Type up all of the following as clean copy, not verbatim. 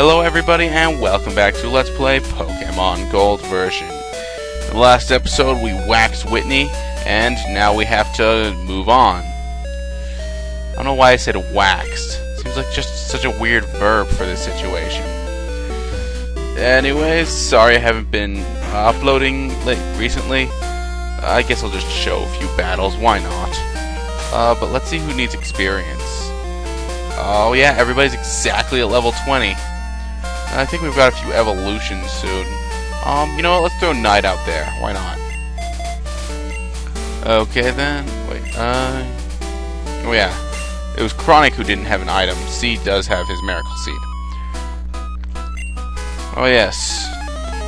Hello everybody and welcome back to Let's Play Pokemon Gold version. In the last episode we waxed Whitney and now we have to move on. I don't know why I said waxed. Seems like just such a weird verb for this situation. Anyways, sorry I haven't been uploading recently. I guess I'll just show a few battles, why not? But let's see who needs experience. Oh yeah, everybody's exactly at level 20. I think we've got a few evolutions soon. You know what, let's throw Knight out there. Why not? Okay then. Wait, oh yeah. It was Chronic who didn't have an item. Seed does have his Miracle Seed. Oh yes.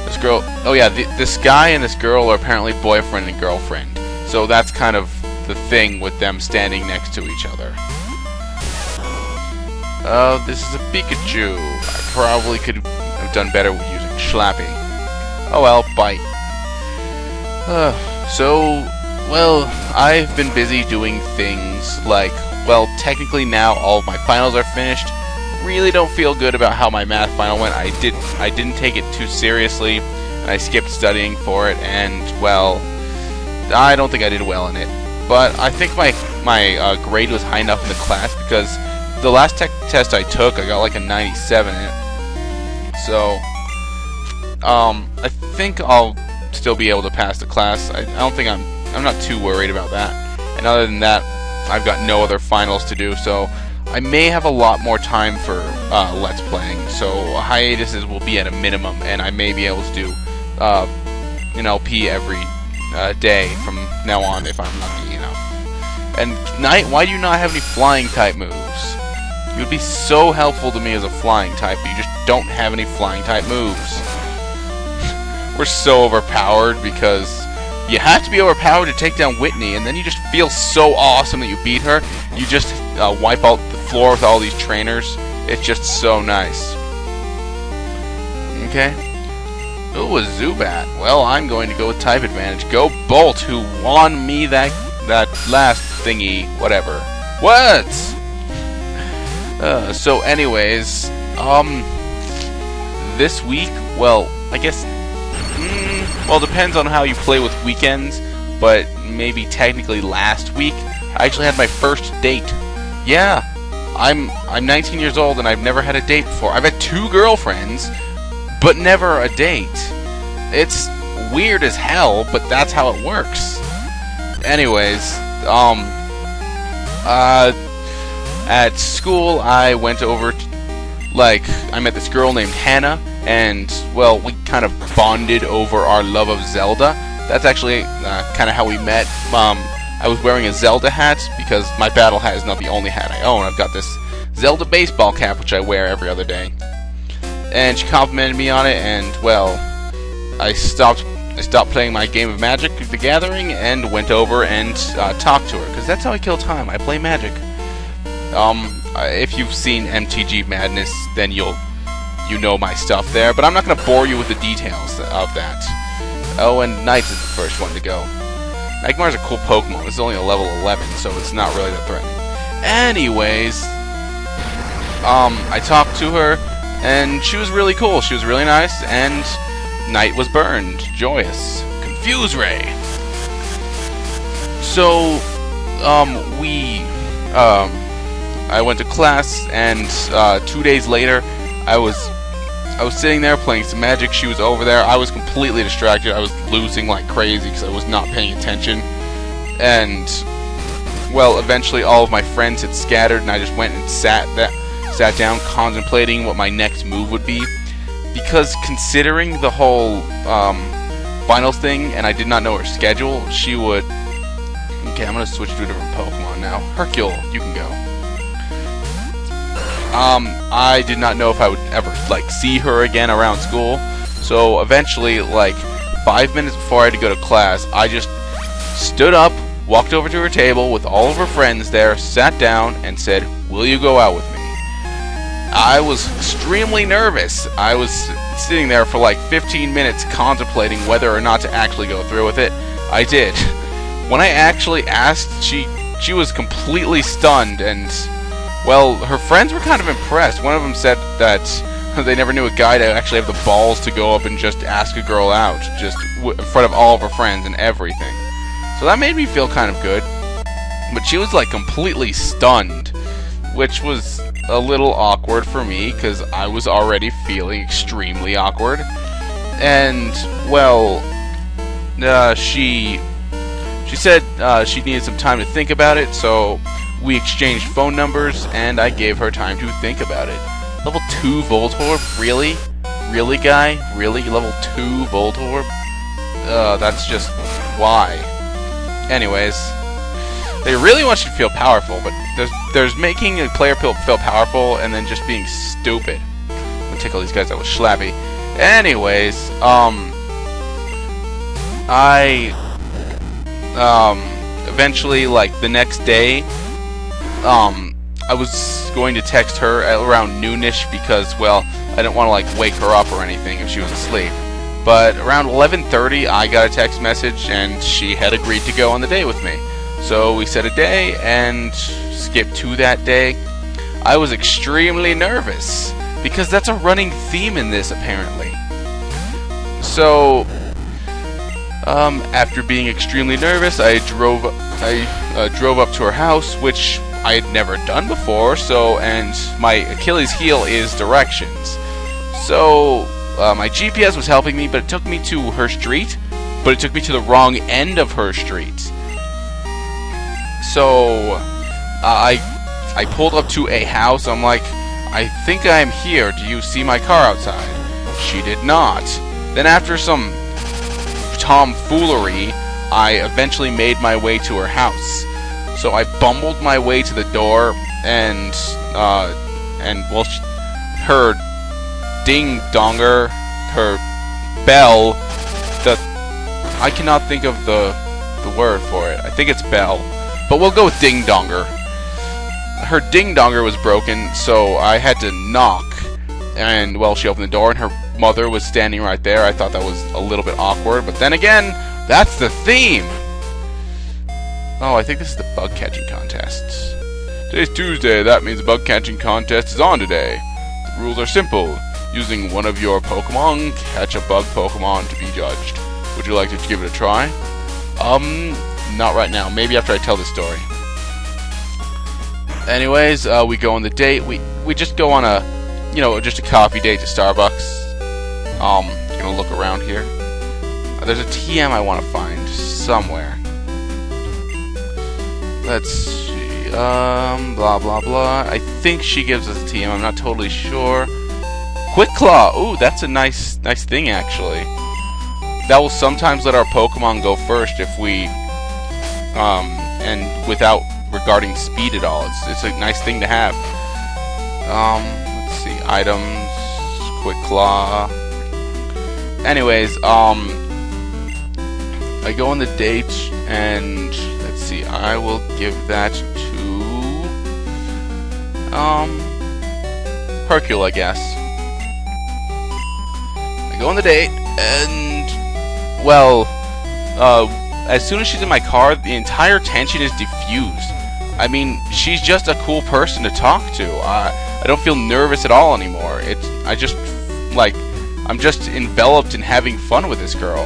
This girl... Oh yeah, this guy and this girl are apparently boyfriend and girlfriend. So that's kind of the thing with them standing next to each other. Oh, this is a Pikachu. I probably could have done better with using Schlappy. Oh well, bite. Well, I've been busy doing things like, well, technically now all of my finals are finished. Really don't feel good about how my math final went. I didn't take it too seriously, and I skipped studying for it, and, well, I don't think I did well in it. But I think my grade was high enough in the class because the last tech test I took, I got like a 97 in it. So, I think I'll still be able to pass the class. I don't think I'm not too worried about that. And other than that, I've got no other finals to do, so I may have a lot more time for Let's Playing. So hiatuses will be at a minimum, and I may be able to do an LP every day from now on if I'm lucky enough. And Knight, why do you not have any flying type moves? You would be so helpful to me as a flying type, but you just don't have any flying type moves. We're so overpowered because you have to be overpowered to take down Whitney, and then you just feel so awesome that you beat her. You just wipe out the floor with all these trainers. It's just so nice. Okay. Ooh, a Zubat. Well, I'm going to go with type advantage. Go Bolt, who won me that last thingy, whatever. What? So anyways, this week, well, I guess, well, depends on how you play with weekends, but maybe technically last week, I actually had my first date. Yeah, I'm 19 years old and I've never had a date before. I've had 2 girlfriends, but never a date. It's weird as hell, but that's how it works. Anyways, at school, I went over to, I met this girl named Hannah, and, well, we kind of bonded over our love of Zelda. That's actually kind of how we met. I was wearing a Zelda hat, because my battle hat is not the only hat I own. I've got this Zelda baseball cap, which I wear every other day. And she complimented me on it, and, well, I stopped playing my game of Magic the Gathering, and went over and talked to her, because that's how I kill time. I play Magic. If you've seen MTG Madness, then you know my stuff there, but I'm not going to bore you with the details of that. Oh, and Knight is the first one to go. Magmar's a cool Pokemon. It's only a level 11, so it's not really that threatening. Anyways, I talked to her, and she was really cool. She was really nice, and Knight was burned. Joyous. Confuse Ray. So, I went to class, and 2 days later, I was sitting there playing some Magic. She was over there. I was completely distracted. I was losing like crazy because I was not paying attention. And, well, eventually all of my friends had scattered, and I just went and sat down contemplating what my next move would be. Because considering the whole finals thing, and I did not know her schedule, she would... Okay, I'm going to switch to a different Pokemon now. Hercule, you can go. I did not know if I would ever, see her again around school. So, eventually, 5 minutes before I had to go to class, I just stood up, walked over to her table with all of her friends there, sat down, and said, "Will you go out with me?" I was extremely nervous. I was sitting there for 15 minutes contemplating whether or not to actually go through with it. I did. When I actually asked, she was completely stunned, and, well, her friends were kind of impressed. One of them said that They never knew a guy to actually have the balls to go up and just ask a girl out, just in front of all of her friends and everything. So that made me feel kind of good. But she was like completely stunned, which was a little awkward for me because I was already feeling extremely awkward. And well, she said she needed some time to think about it, so we exchanged phone numbers, and I gave her time to think about it. Level 2 Voltorb? Really? Really, guy? Really? Level 2 Voltorb? That's just... why? Anyways, they really want you to feel powerful, but there's making a player feel powerful and then just being stupid. I'm gonna tickle these guys out with Schlappy. Anyways, eventually, like, the next day, I was going to text her at around noonish because, well, I didn't want to, like, wake her up or anything if she was asleep. But around 11:30, I got a text message, and she had agreed to go on the date with me. So we set a day, and skipped to that day. I was extremely nervous, because that's a running theme in this, apparently. So, after being extremely nervous, I drove up to her house, which I had never done before. So, and my Achilles heel is directions. So, my GPS was helping me, but it took me to her street, but it took me to the wrong end of her street. So, I pulled up to a house. I'm like, I think I am here. Do you see my car outside? She did not. Then after some tomfoolery, I eventually made my way to her house. So I bumbled my way to the door, and well, her ding-donger, her bell, I cannot think of the word for it. I think it's bell, but we'll go with ding-donger. Her ding-donger was broken, so I had to knock, and, well, she opened the door, and her mother was standing right there. I thought that was a little bit awkward, but then again, that's the theme! Oh, I think this is the bug catching contest. Today's Tuesday, that means the bug catching contest is on today. The rules are simple. Using one of your Pokemon, catch a bug Pokemon to be judged. Would you like to give it a try? Not right now. Maybe after I tell this story. Anyways, we go on the date. We just go on a, just a coffee date to Starbucks. Gonna look around here. There's a TM I want to find somewhere. Let's see. Blah blah blah. I think she gives us a TM. I'm not totally sure. Quick Claw. Ooh, that's a nice thing actually. That will sometimes let our Pokemon go first if we, and without regarding speed at all. It's a nice thing to have. Let's see. Items. Quick Claw. Anyways, I go on the date, and let's see, I will give that to Hercule, I guess. I go on the date, and well, as soon as she's in my car, the entire tension is diffused. I mean, she's just a cool person to talk to. I don't feel nervous at all anymore. I'm just enveloped in having fun with this girl.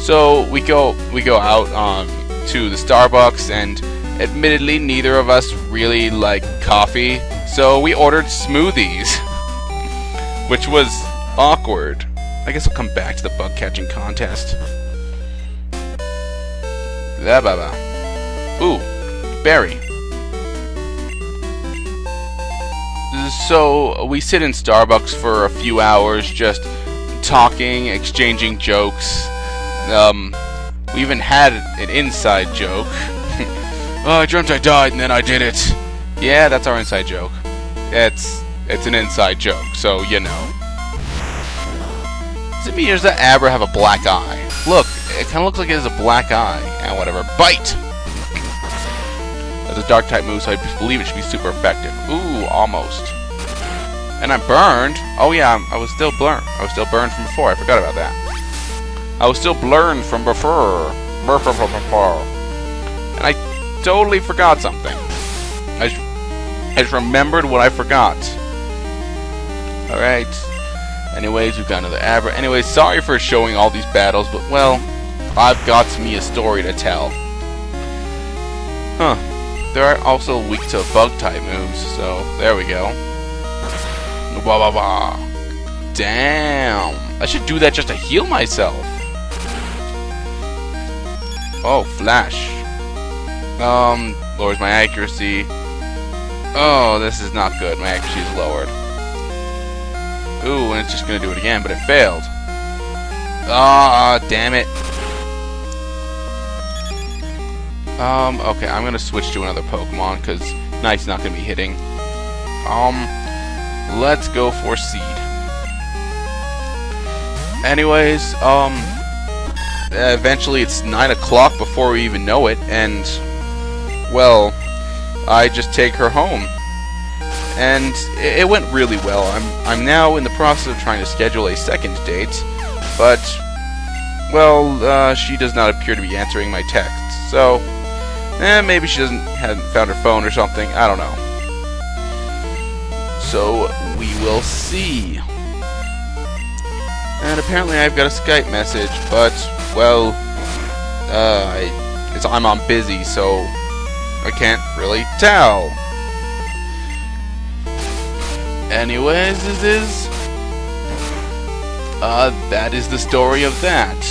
So we go out to the Starbucks, and admittedly neither of us really like coffee, so we ordered smoothies, which was awkward. I guess I'll come back to the bug catching contest. Ooh, berry. So we sit in Starbucks for a few hours, just talking, exchanging jokes. We even had an inside joke. Oh, I dreamt I died and then I did it. Yeah, that's our inside joke. It's an inside joke, so you know. Does it mean does that Abra have a black eye? Look, it kind of looks like it has a black eye. And whatever. Bite! That's a dark type move, so I believe it should be super effective. Ooh, almost. And I'm burned. Oh yeah, I was still burned. I was still burned from before. I forgot about that. I was still blurned from before. And I totally forgot something. I just remembered what I forgot. Alright. Anyways, we've got another Abra. Anyways, sorry for showing all these battles, but, well, I've got me a story to tell. Huh. There are also weak to bug-type moves, so there we go. Wah wah wah. Damn. I should do that just to heal myself. Oh, Flash. Lowers my accuracy. Oh, this is not good. My accuracy is lowered. Ooh, and it's just gonna do it again, but it failed. Ah, damn it. Okay, I'm gonna switch to another Pokemon, because Knight's not gonna be hitting. Let's go for Seed. Anyways, eventually it's 9 o'clock before we even know it, and, well, I just take her home. And it went really well. I'm now in the process of trying to schedule a second date, but, well, she does not appear to be answering my texts, so, maybe she hadn't found her phone or something, I don't know. So, we will see. And apparently I've got a Skype message, but, well, I'm on busy, so I can't really tell. Anyways, that is the story of that.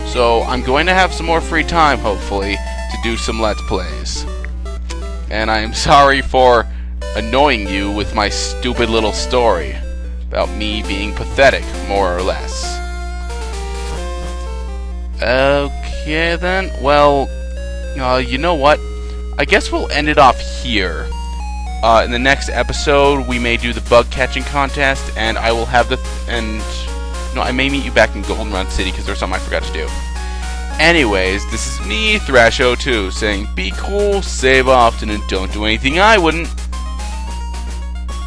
So, I'm going to have some more free time, hopefully, to do some Let's Plays. And I am sorry for annoying you with my stupid little story about me being pathetic, more or less. Okay then, well, you know what? I guess we'll end it off here. In the next episode, we may do the bug catching contest, and I will have I may meet you back in Goldenrod City because there's something I forgot to do. Anyways, this is me, Thrash02, saying be cool, save often, and don't do anything I wouldn't.